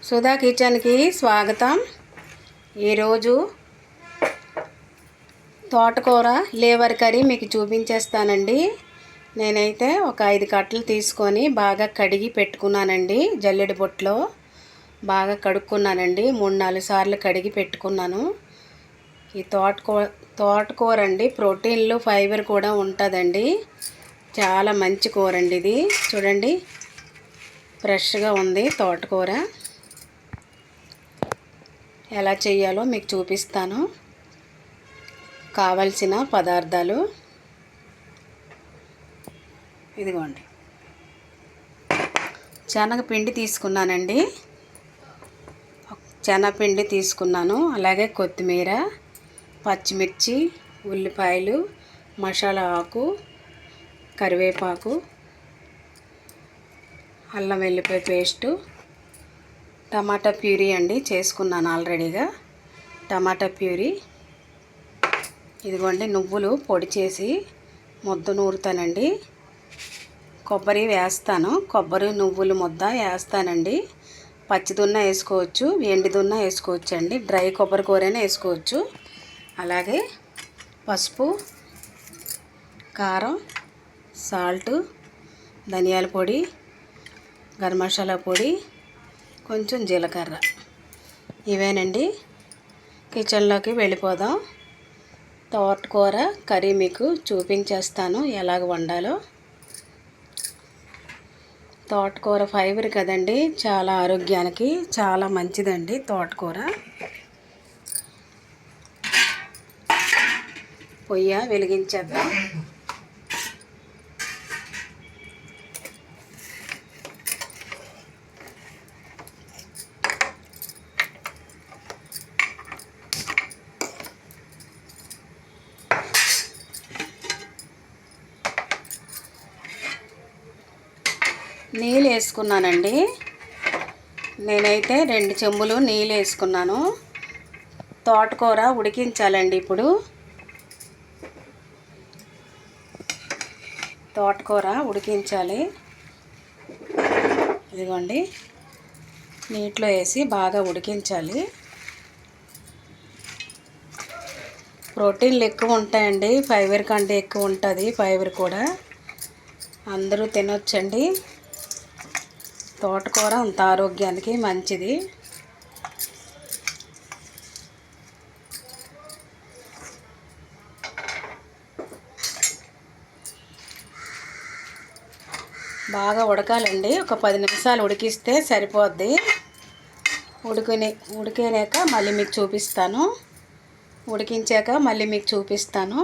సుధా కిచెన్కి స్వాగతం. ఈరోజు తోటకూర లేవర్ కర్రీ మీకు చూపించేస్తానండి. నేనైతే ఒక 5 కట్టలు తీసుకొని బాగా కడిగి పెట్టుకున్నానండి. జల్లెడ బొట్లో బాగా కడుక్కున్నానండి. 3-4 సార్లు కడిగి పెట్టుకున్నాను. ఈ తోటకూర అండి ప్రోటీన్లు ఫైబర్ కూడా ఉంటుందండి. చాలా మంచి కూర అండి ఇది. చూడండి ఫ్రెష్గా ఉంది తోటకూర. ఎలా చేయాలో మీకు చూపిస్తాను. కావలసిన పదార్థాలు ఇదిగోండి. శనగపిండి తీసుకున్నానండి. శనగపిండి తీసుకున్నాను. అలాగే కొత్తిమీర, పచ్చిమిర్చి, ఉల్లిపాయలు, మసాలా ఆకు, కరివేపాకు, అల్లం వెల్లిపాయ పేస్టు, టమాటా ప్యూరీ అండి చేసుకున్నాను ఆల్రెడీగా. టమాటా ప్యూరీ ఇదిగోండి. నువ్వులు పొడి చేసి ముద్ద నూరుతానండి. కొబ్బరి వేస్తాను. కొబ్బరి నువ్వులు ముద్ద వేస్తానండి. పచ్చిదున్న వేసుకోవచ్చు, ఎండిదున్న వేసుకోవచ్చు అండి. డ్రై కొబ్బరి కూరైనా వేసుకోవచ్చు. అలాగే పసుపు, కారం, సాల్ట్, ధనియాల పొడి, గరం మసాలా పొడి, కొంచెం జీలకర్ర. ఇవేనండి. కిచెన్లోకి వెళ్ళిపోదాం. తోటకూర కర్రీ మీకు చూపించేస్తాను ఎలాగ వండాలో. తోటకూర ఫైబర్ కదండి, చాలా ఆరోగ్యానికి చాలా మంచిదండి తోటకూర. పొయ్యి వెలిగించేద్దాం. నీళ్ళు వేసుకున్నానండి. నేనైతే 2 చెంబులు నీళ్ళు వేసుకున్నాను. తోటకూర ఉడికించాలండి. ఇప్పుడు తోటకూర ఉడికించాలి. ఇదిగోండి, నీటిలో వేసి బాగా ఉడికించాలి. ప్రోటీన్లు ఎక్కువ ఉంటాయండి. ఫైబర్ కంటే ఎక్కువ ఉంటుంది. ఫైబర్ కూడా అందరూ తినొచ్చండి. తోటకూర అంత ఆరోగ్యానికి మంచిది. బాగా ఉడకాలండి. ఒక 10 నిమిషాలు ఉడికిస్తే సరిపోద్ది. ఉడికినాక మళ్ళీ మీకు చూపిస్తాను. ఉడికించాక మళ్ళీ మీకు చూపిస్తాను.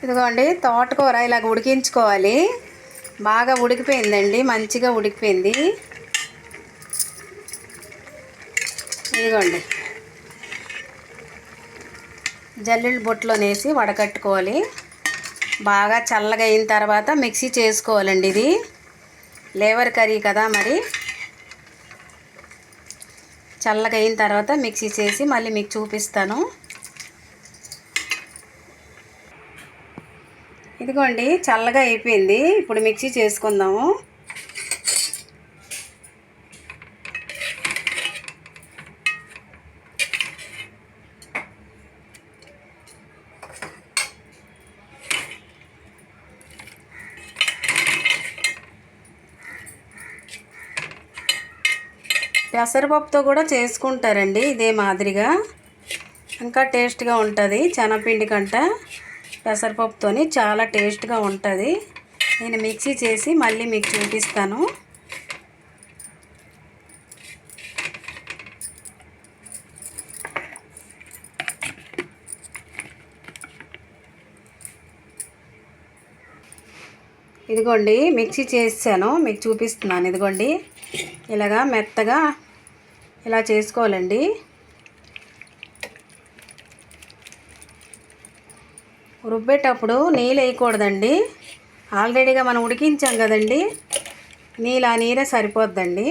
ఇదిగోండి, తోటకూర ఇలాగ ఉడికించుకోవాలి. బాగా ఉడికిపోయిందండి, మంచిగా ఉడికిపోయింది. ఇదిగోండి, జల్లెడ బొట్టులో వేసి వడకట్టుకోవాలి. బాగా చల్లగా అయిన తర్వాత మిక్సీ చేసుకోవాలండి. ఇది లేవర్ కర్రీ కదా, మరి చల్లగా అయిన తర్వాత మిక్సీ చేసి మళ్ళీ మీకు చూపిస్తాను. ఇదిగోండి, చల్లగా అయిపోయింది. ఇప్పుడు మిక్సీ చేసుకుందాము. పెసరపప్పుతో కూడా చేసుకుంటారండి ఇదే మాదిరిగా. ఇంకా టేస్ట్గా ఉంటుంది. శనగపిండి కంటే పెసరపప్పుతోని చాలా టేస్ట్గా ఉంటుంది. నేను మిక్సీ చేసి మళ్ళీ మీకు చూపిస్తాను. ఇదిగోండి, మిక్సీ చేసాను, మీకు చూపిస్తున్నాను. ఇదిగోండి, ఇలాగా మెత్తగా ఇలా చేసుకోవాలండి. రుబ్బేటప్పుడు నీళ్ళు వేయకూడదండి. ఆల్రెడీగా మనం ఉడికించాం కదండి, నీరే సరిపోద్దండి.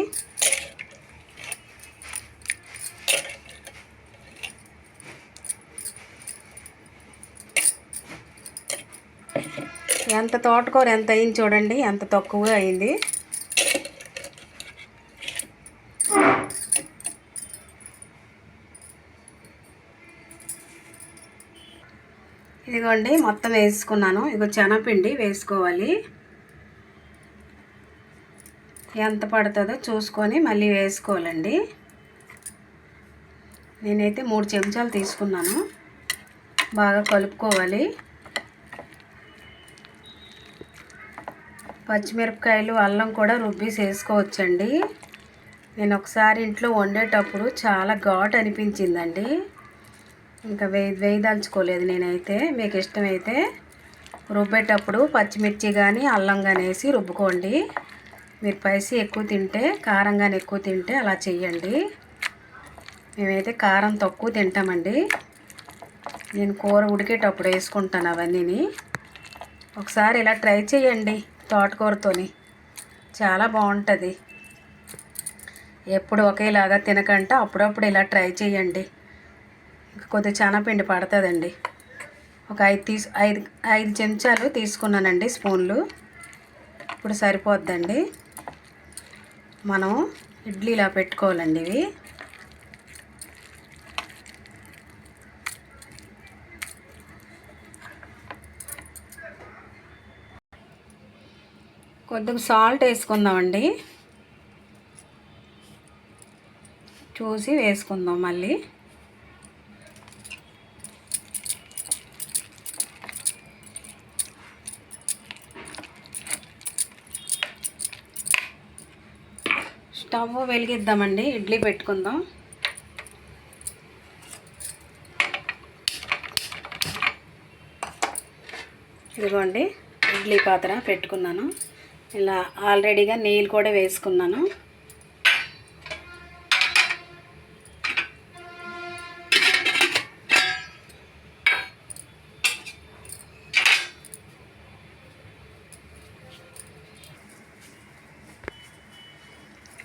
ఎంత తోటకూర ఎంత అయింది చూడండి, ఎంత తక్కువగా అయింది. ఇదిగోండి మొత్తం వేసుకున్నాను. ఇదిగో శనగపిండి వేసుకోవాలి. ఎంత పడుతుందో చూసుకొని మళ్ళీ వేసుకోవాలండి. నేనైతే 3 చెంచాలు తీసుకున్నాను. బాగా కలుపుకోవాలి. పచ్చిమిరపకాయలు, అల్లం కూడా రుబ్బేసి వేసుకోవచ్చండి. నేను ఒకసారి ఇంట్లో వండేటప్పుడు చాలా ఘాటు అనిపించిందండి. ఇంకా వేయదలుచుకోలేదు నేనైతే. మీకు ఇష్టమైతే రుబ్బేటప్పుడు పచ్చిమిర్చి కానీ అల్లం కానీ వేసి రుబ్బుకోండి. మీరు స్పైసీ ఎక్కువ తింటే, కారం కానీ ఎక్కువ తింటే అలా చెయ్యండి. మేమైతే కారం తక్కువ తింటామండి. నేను కూర ఉడికేటప్పుడు వేసుకుంటాను అవన్నీని. ఒకసారి ఇలా ట్రై చేయండి తోటకూరతోని, చాలా బాగుంటుంది. ఎప్పుడు ఒకేలాగా తినకంటే అప్పుడప్పుడు ఇలా ట్రై చేయండి. కొద్దిగా శనగపిండి పడుతుందండి. ఒక 5 చెంచాలు తీసుకున్నానండి, స్పూన్లు. ఇప్పుడు సరిపోద్దండి. మనం ఇడ్లీలా పెట్టుకోవాలండి ఇవి. కొద్దిగా సాల్ట్ వేసుకుందామండి. చూసి వేసుకుందాం మళ్ళీ. స్టవ్ వెలిగిద్దామండి, ఇడ్లీ పెట్టుకుందాం. ఇదిగోండి ఇడ్లీ పాత్ర పెట్టుకున్నాను. ఇలా ఆల్రెడీగా నీళ్ళు కూడా వేసుకున్నాను.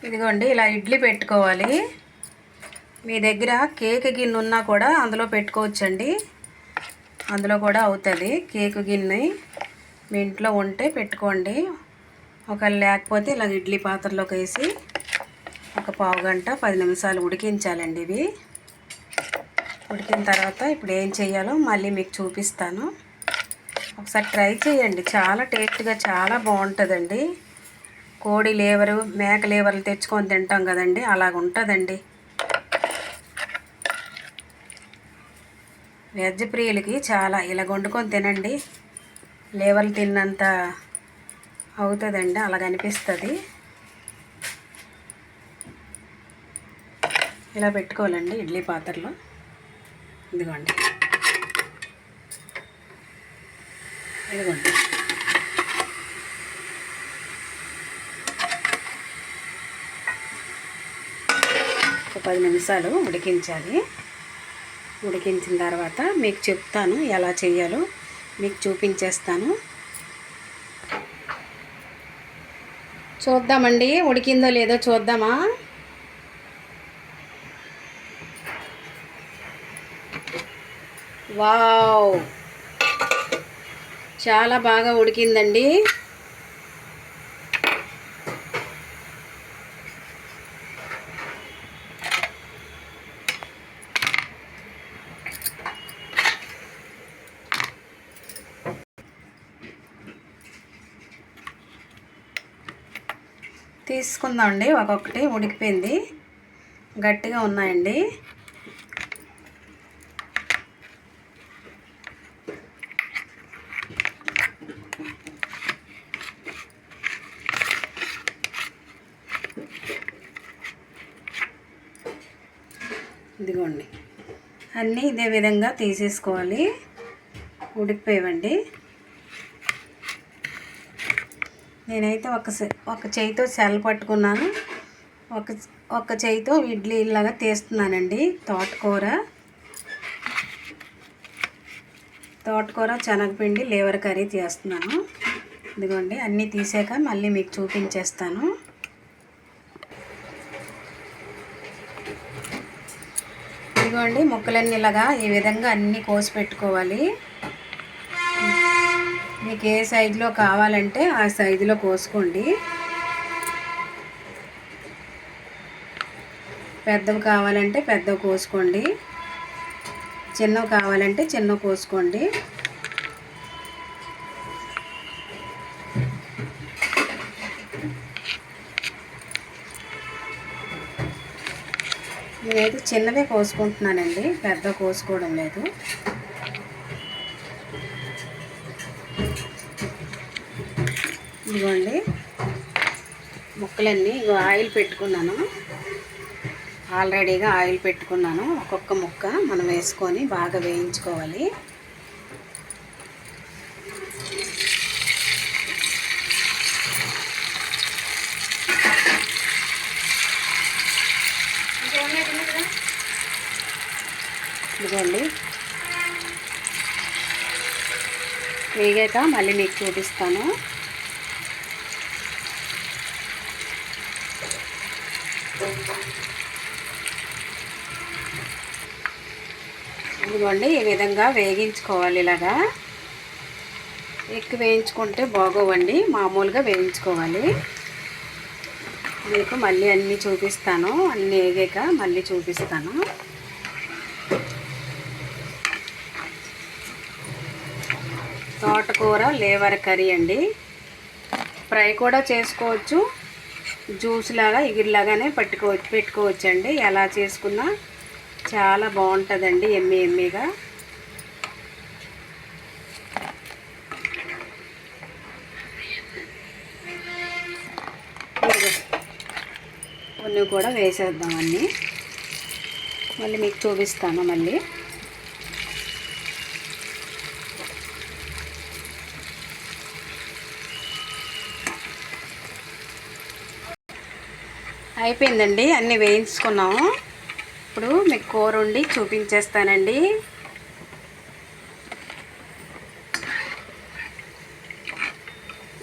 ఇదిగోండి ఇలా ఇడ్లీ పెట్టుకోవాలి. మీ దగ్గర కేక్ గిన్నె ఉన్నా కూడా అందులో పెట్టుకోవచ్చండి. అందులో కూడా అవుతుంది. కేక్ గిన్నె మీ ఇంట్లో ఉంటే పెట్టుకోండి. ఒకవేళ లేకపోతే ఇలా ఇడ్లీ పాత్రలోకి వేసి ఒక పావు గంట 10 నిమిషాలు ఉడికించాలండి. ఇవి ఉడికిన తర్వాత ఇప్పుడు ఏం చేయాలో మళ్ళీ మీకు చూపిస్తాను. ఒకసారి ట్రై చేయండి. చాలా టేస్ట్గా చాలా బాగుంటుందండి. కోడి లేవరు, మేక లేవర్లు తెచ్చుకొని తింటాం కదండి, అలాగ ఉంటుందండి. వెజ్ ప్రియులకి చాలా ఇలా వండుకొని తినండి. లేవర్లు తిన్నంత అవుతుందండి, అలాగ అనిపిస్తుంది. ఇలా పెట్టుకోవాలండి ఇడ్లీ పాత్రలో. ఇదిగోండి ఇదిగోండి ఒక 10 నిమిషాలు ఉడికించాలి. ఉడికించిన తర్వాత మీకు చెప్తాను ఎలా చేయాలో, మీకు చూపించేస్తాను. చూద్దామండి ఉడికిందో లేదో చూద్దామా. వావ్, చాలా బాగా ఉడికిందండి. తీసుకుందామండి. ఒక్కొక్కటి ఉడికిపోయింది, గట్టిగా ఉన్నాయండి. ఇదిగోండి అన్నీ ఇదే విధంగా తీసేసుకోవాలి. ఉడికిపోయావండి. నేనైతే ఒక చేయితో సెల్ పట్టుకున్నాను, ఒక చేయితో ఇడ్లీ ఇలాగా తీస్తున్నానండి. తోటకూర శనగపిండి లేవర్ కర్రీ చేస్తున్నాను. ఇదిగోండి అన్నీ తీసాక మళ్ళీ మీకు చూపించేస్తాను. ఇదిగోండి ముక్కలన్నీ ఇలాగా ఈ విధంగా అన్నీ కోసి పెట్టుకోవాలి. మీకు ఏ సైజులో కావాలంటే ఆ సైజులో కోసుకోండి. పెద్దవి కావాలంటే పెద్దవి కోసుకోండి, చిన్నవి కావాలంటే చిన్నవి కోసుకోండి. నేనైతే చిన్నవే కోసుకుంటున్నానండి, పెద్ద కోసుకోవడం లేదు. ఇదిగోండి ముక్కలన్నీ ఆయిల్ పెట్టుకున్నాను, ఆల్రెడీగా ఆయిల్ పెట్టుకున్నాను. ఒక్కొక్క ముక్క మనం వేసుకొని బాగా వేయించుకోవాలి. ఇదిగోండి వేగాక మళ్ళీ మీకు చూపిస్తాను. ఇదిగోండి ఈ విధంగా వేగించుకోవాలి. ఇలాగా ఎక్కువ వేయించుకుంటే బాగోవండి, మామూలుగా వేయించుకోవాలి. మీకు మళ్ళీ అన్నీ చూపిస్తాను, అన్నీ వేగాక మళ్ళీ చూపిస్తాను. తోటకూర లేవర్ కర్రీ అండి. ఫ్రై కూడా చేసుకోవచ్చు, జ్యూస్ లాగా ఎగిరిలాగానే పెట్టుకోవచ్చండి. ఎలా చేసుకున్నా చాలా బాగుంటుందండి, ఎమ్మీగా. కొన్ని కూడా వేసేద్దాం అన్నీ, మళ్ళీ మీకు చూపిస్తాను. మళ్ళీ అయిపోయిందండి, అన్నీ వేయించుకున్నాము. ఇప్పుడు మీకు కూర వండి చూపించేస్తానండి.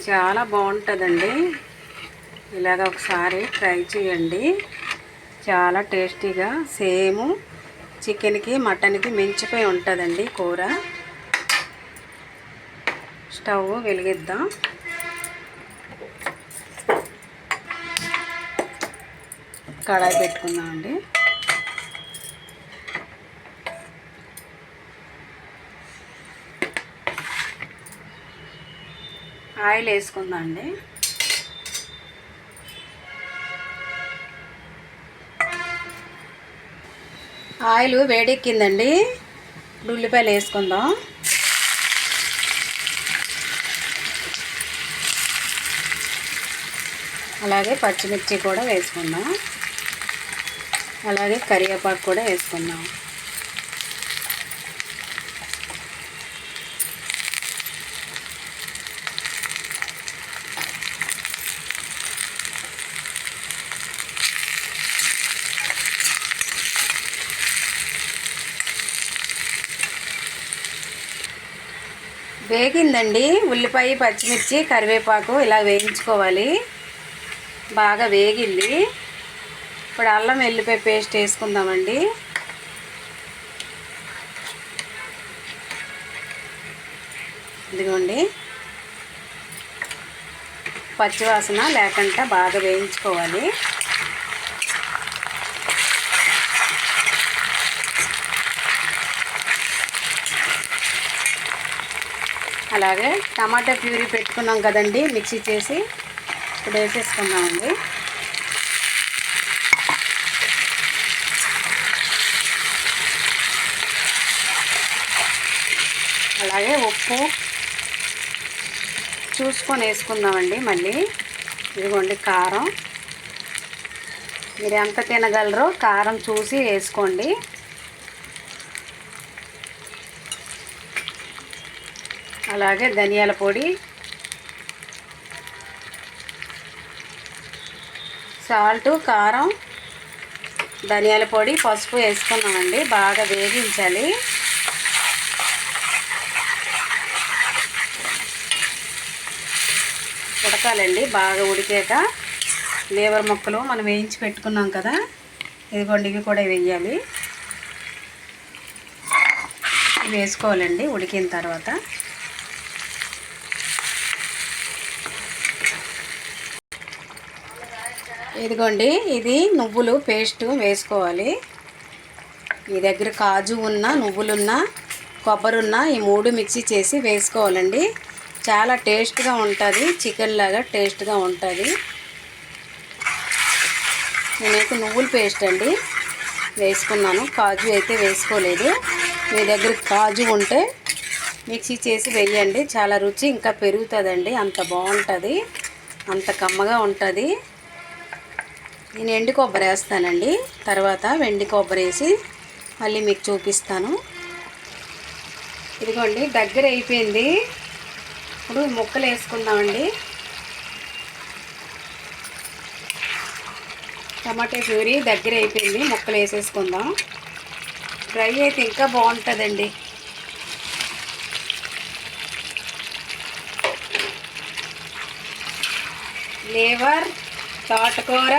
చాలా బాగుంటుందండి, ఇలాగ ఒకసారి ట్రై చేయండి. చాలా టేస్టీగా సేమ్ చికెన్కి మటన్కి మించిపోయి ఉంటుందండి కూర. స్టవ్ వెలిగిద్దాం. కడాయి పెట్టుకుందామండి. ఆయిల్ వేసుకుందాం అండి. ఆయిల్ వేడెక్కిందండి, ఉల్లిపాయలు వేసుకుందాం. అలాగే పచ్చిమిర్చి కూడా వేసుకుందాం, అలాగే కరివేపాకు కూడా వేసుకుందాం. వేగిందండి, ఉల్లిపాయ పచ్చిమిర్చి కరివేపాకు ఇలా వేయించుకోవాలి. బాగా వేగింది. ఇప్పుడు అల్లం వెల్లిపాయ పేస్ట్ వేసుకుందామండి. ఇదిగోండి పచ్చివాసన లేకుండా బాగా వేయించుకోవాలి. అలాగే టమాటా ప్యూరీ పెట్టుకున్నాం కదండి, మిక్సీ చేసి ఇప్పుడు వేసేసుకున్నామండి. అలాగే ఉప్పు చూసుకొని వేసుకుందామండి. మళ్ళీ ఇదిగోండి కారం, మీరు ఎంత తినగలరో కారం చూసి వేసుకోండి. అలాగే ధనియాల పొడి, సాల్ట్, కారం, ధనియాల పొడి, పసుపు వేసుకున్నామండి. బాగా వేగించాలి. ఉడకాలండి. బాగా ఉడికాక లేవర్ ముక్కలు మనం వేయించి పెట్టుకున్నాం కదా, ఇదిగోండి ఇవి కూడా వేయాలి. వేసుకోవాలండి ఉడికిన తర్వాత. ఇదిగోండి ఇది నువ్వులు పేస్ట్ వేసుకోవాలి. మీ దగ్గర కాజు ఉన్నా, నువ్వులున్నా, కొబ్బరి ఉన్నా ఈ మూడు మిక్సీ చేసి వేసుకోవాలండి. చాలా టేస్ట్గా ఉంటుంది, చికెన్ లాగా టేస్ట్గా ఉంటుంది. నేనైతే నువ్వుల పేస్ట్ అండి. వేసుకున్నాను. కాజు అయితే వేసుకోలేదు. మీ దగ్గర కాజు ఉంటే మిక్సీ చేసి వేయండి. చాలా రుచి ఇంకా పెరుగుతుందండి. అంత బాగుంటుంది, అంత కమ్మగా ఉంటుంది. నేను ఎండు కొబ్బరి వేస్తానండి. తర్వాత వెండి కొబ్బరి వేసి మళ్ళీ మీకు చూపిస్తాను. ఇదిగోండి దగ్గర అయిపోయింది. ఇప్పుడు ముక్కలు వేసుకుందామండి. టమాటా ప్యూరీ దగ్గర అయిపోయింది. ముక్కలు వేసేసుకుందాం. ఫ్రై అయితే ఇంకా బాగుంటుందండి. లివర్, తోటకూర,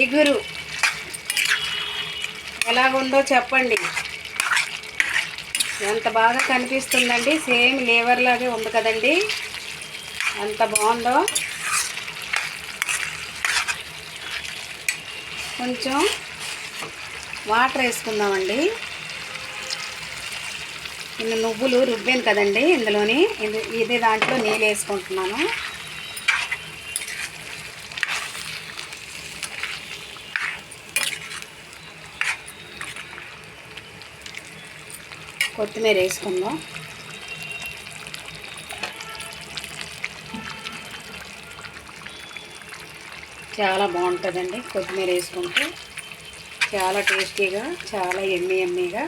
ఇగురు ఎలాగుందో చెప్పండి. ఎంత బాగా కనిపిస్తుందండి. సేమ్ లివర్ లాగే ఉంది కదండి. ఎంత బాగుందో. కొంచెం వాటర్ వేసుకుందామండి. ఇన్ని నువ్వులు రుబ్బాను కదండి, ఇందులోని ఇది దాంట్లో నీళ్ళు వేసుకుంటున్నాను. కొత్తిమీర వేసుకుందాం. చాలా బాగుంటుందండి కొత్తిమీర వేసుకుంటే. చాలా టేస్టీగా, చాలా ఎమ్మీగా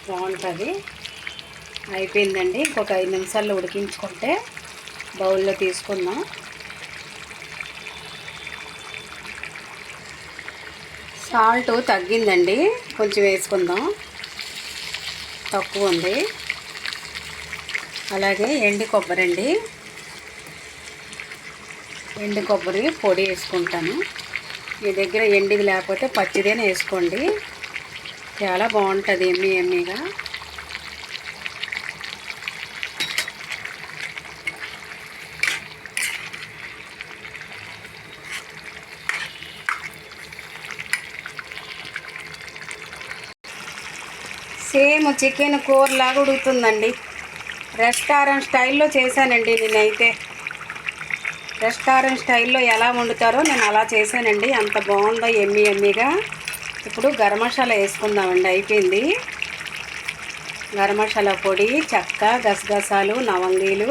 బాగుంటుంది. అయిపోయిందండి. ఇంకొక 5 నిమిషాల్లో ఉడికించుకుంటే బౌల్లో తీసుకుందాం. సాల్ట్ తగ్గిందండి, కొంచెం వేసుకుందాం. తక్కువ ఉంది. అలాగే ఎండు కొబ్బరి అండి. ఎండు కొబ్బరి పొడి వేసుకుంటాను. మీ దగ్గర ఎండిది లేకపోతే పచ్చిదేనే వేసుకోండి. చాలా బాగుంటుంది ఎమ్మీగా. సేమ్ చికెన్ కూరలాగా ఉడుకుతుందండి. రెస్టారెంట్ స్టైల్లో చేశానండి నేనైతే. రెస్టారెంట్ స్టైల్లో ఎలా వండుతారో నేను అలా చేశానండి. అంత బాగుందో ఎమ్మీగా. ఇప్పుడు గరం మసాలా వేసుకుందామండి. అయిపోయింది. గరం మసాలా పొడి, చెక్క, గసగసాలు, లవంగీలు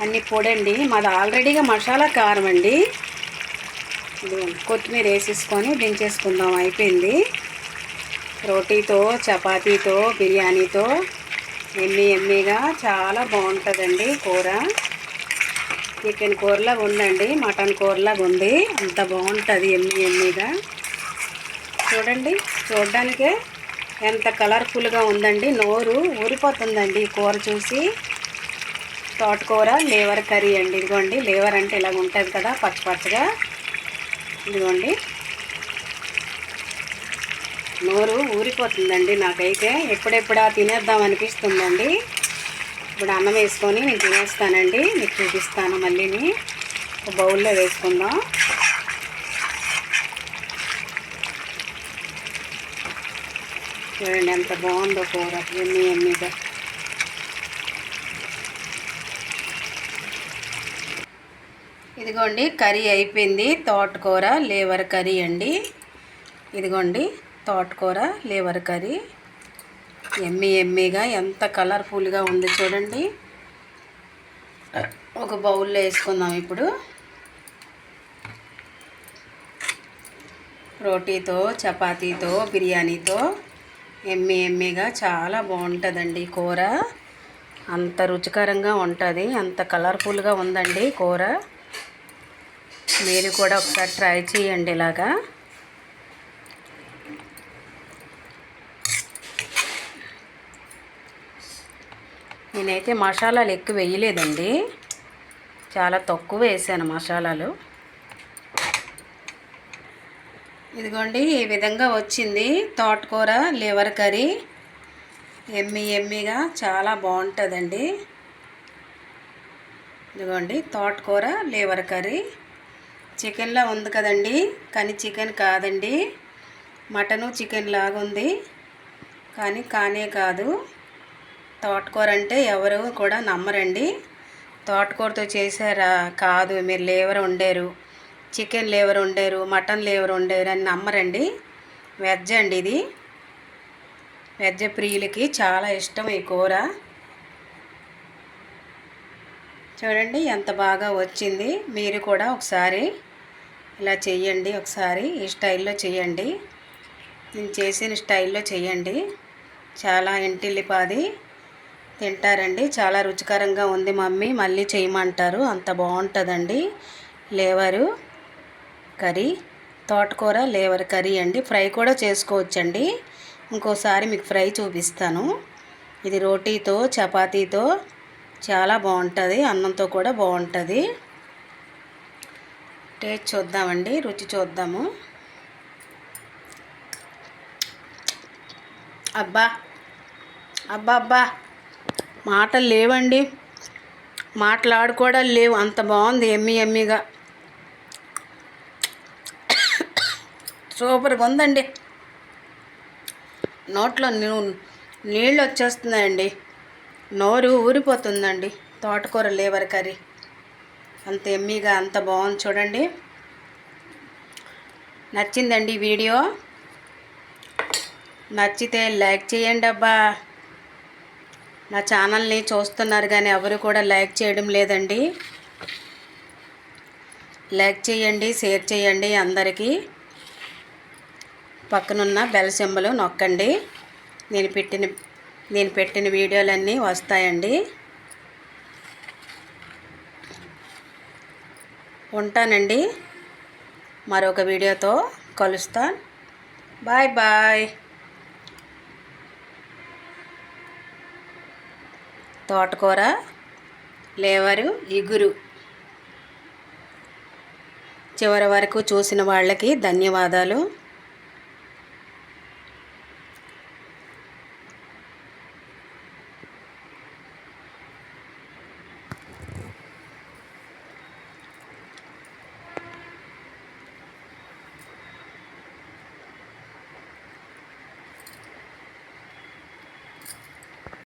అన్నీ పొడండి. మాది ఆల్రెడీగా మసాలా కారం అండి. కొత్తిమీర వేసేసుకొని దించేసుకుందాం. అయిపోయింది. రోటీతో, చపాతీతో, బిర్యానీతో ఎమ్మీగా చాలా బాగుంటుందండి కూర. చికెన్ కూరలాగా ఉందండి, మటన్ కూరలాగా ఉంది. అంత బాగుంటుంది ఎమ్మీగా. చూడండి, చూడడానికే ఎంత కలర్ఫుల్గా ఉందండి. నోరు ఊరిపోతుందండి ఈ కూర చూసి. తోటకూర లివర్ కర్రీ అండి. ఇదిగోండి, లివర్ అంటే ఇలాగ ఉంటుంది కదా, పచ్చగా. ఇదిగోండి, నోరు ఊరిపోతుందండి నాకైతే. ఎప్పుడెప్పుడా తినేద్దాం అనిపిస్తుందండి. ఇప్పుడు అన్నం వేసుకొని నేను తినేస్తానండి. మీకు చూపిస్తాను. మళ్ళీని ఒక బౌల్లో వేసుకుందాం. చూడండి ఎంత బాగుందో కూర, ఎమ్మీగా. ఇదిగోండి కర్రీ అయిపోయింది. తోటకూర లివర్ కర్రీ అండి. ఇదిగోండి తోటకూర లివర్ కర్రీ ఎమ్మీగా ఎంత కలర్ఫుల్గా ఉంది చూడండి. ఒక బౌల్లో వేసుకుందాం. ఇప్పుడు రోటీతో, చపాతీతో, బిర్యానీతో ఎమ్మీగా చాలా బాగుంటుందండి కూర. అంత రుచికరంగా ఉంటుంది, అంత కలర్ఫుల్గా ఉందండి కూర. మీరు కూడా ఒకసారి ట్రై చేయండి ఇలాగా. నేనైతే మసాలాలు ఎక్కువ వేయలేదండి, చాలా తక్కువ వేసాను మసాలాలు. ఇదిగోండి ఈ విధంగా వచ్చింది తోటకూర లివర్ కర్రీ. ఎమ్మీగా చాలా బాగుంటుందండి. ఇదిగోండి తోటకూర లివర్ కర్రీ. చికెన్లా ఉంది కదండి, కానీ చికెన్ కాదండి. మటను చికెన్ లాగా ఉంది, కానీ కానే కాదు. తోటకూర అంటే ఎవరు కూడా నమ్మరండి. తోటకూరతో చేశారా? కాదు, మీరు లివర్ వండారు, చికెన్ లేవర్ వండారు, మటన్ లేవర్ వండారు అని నమ్మరండి. వెజ్ అండి ఇది. వెజ్ ప్రియులకి చాలా ఇష్టం ఈ కూర. చూడండి ఎంత బాగా వచ్చింది. మీరు కూడా ఒకసారి ఇలా చెయ్యండి, ఒకసారి ఈ స్టైల్లో చెయ్యండి. నేను చేసిన స్టైల్లో చెయ్యండి. చాలా ఇంటిల్లిపాది తింటారండి. చాలా రుచికరంగా ఉంది మమ్మీ, మళ్ళీ చేయమంటారు. అంత బాగుంటుందండి లేవరు కర్రీ. తోటకూర లేవర్ కర్రీ అండి. ఫ్రై కూడా చేసుకోవచ్చండి. ఇంకోసారి మీకు ఫ్రై చూపిస్తాను. ఇది రోటీతో, చపాతీతో చాలా బాగుంటుంది. అన్నంతో కూడా బాగుంటుంది. టేస్ట్ చూద్దామండి, రుచి చూద్దాము. అబ్బా అబ్బా అబ్బా మాటలు లేవండి, మాట్లాడుకోవడం లేవు. అంత బాగుంది, ఎమ్మి ఎమ్మిగా సూపర్గా ఉందండి. నోట్లో నీళ్ళు వచ్చేస్తున్నాయండి, నోరు ఊరిపోతుందండి. తోటకూర లేవర్ కర్రీ అంత ఎమ్మీగా అంత బాగుంది. చూడండి, నచ్చిందండి వీడియో. నచ్చితే లైక్ చేయండి అబ్బా. నా ఛానల్ని చూస్తున్నారు కానీ ఎవరు కూడా లైక్ చేయడం లేదండి. లైక్ చేయండి, షేర్ చేయండి. అందరికీ పక్కనున్న బెల్ సింబల్ నొక్కండి. నేను పెట్టిన వీడియోలన్నీ వస్తాయండి. ఉంటానండి, మరొక వీడియోతో కలుస్తాను. Bye bye. తోటకూర లేవరు ఇగురు చివరి వరకు చూసిన వాళ్ళకి ధన్యవాదాలు.